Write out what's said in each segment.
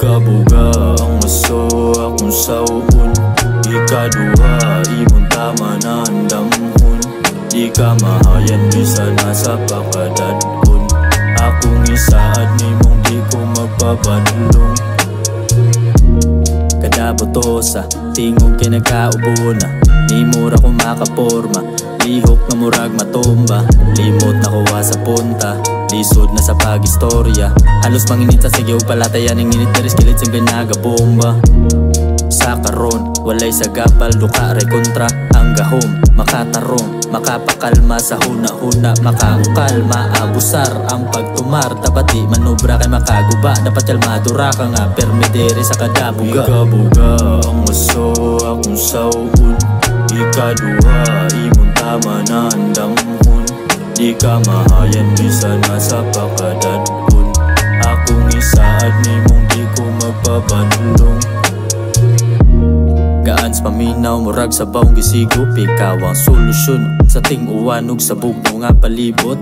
Ikabuga ang maso akong sauon. Ikaduha imong tama na andamhon. Di ka mahayan bisan nasa pakadadon. Akong isaad nimong di ko magpabadlong. Kada boto sa tingog kay nagkaubo na. Ni mura ko makaporma, lihok na murag matumba. Limot na kuha sa punta, lisod na sa pag-istorya. Halos manginit sa sigyaw palatayan ng init na riskilit simple nagabomba. Sa karon, walay sa gapal, duka ray kontra. Ang gahom, makatarong, makapakalma sa huna-huna. Makaukal, maabusar, ang pagtumar. Dapat di manubra kay makaguba. Dapat kalmadura ka nga, permedere sa kadabuga. Ikabuga ang maso akong sauon. Ikaduha imong tama na andamhon. Di ka mahayan bisan nasa pakadadon. Akong isaad nimong di ko magpabadlong. Gaan sa paminaw, murag sa baong gisigop. Ikaw ang solusyon sa ting-uwan ug sa bugno nga palibot.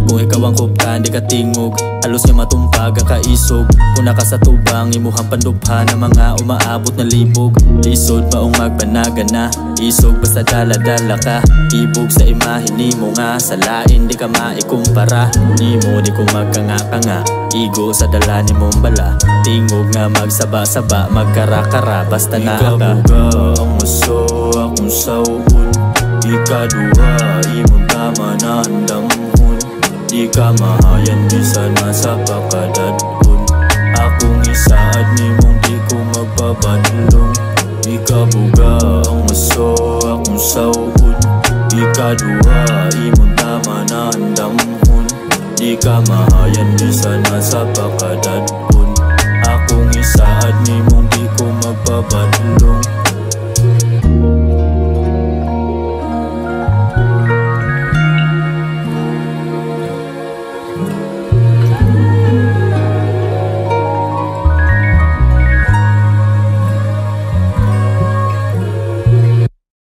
Kung ikaw ang kuptan, di ka tingog. Halos nga matumpag ang kaisog. Kung naka sa tubang, imuhang panduphan ng mga umaabot na libog. Lisod maong magpanaga na, isog basta dala-dala ka. Ibog sa imahe nimo nga, sa lain di ka maikumpara. Nimo di ko magkanga-kanga, igo sa dala ni mong bala. Tingog nga magsaba-saba, magkara-kara, basta naaka. Ikabuga ang maso akong sauon. Ikaduha imong tama na andamhon. Di ka mahayan bisan nasa pakadadon. Akong isaad nimong di ko magpabadlong. Ikabuga ang maso akong sauon. Ikaduha imong tama na andamhon. Di ka mahayan bisan nasa pakadadon. Akong isaad nimong di ko magpabadlong.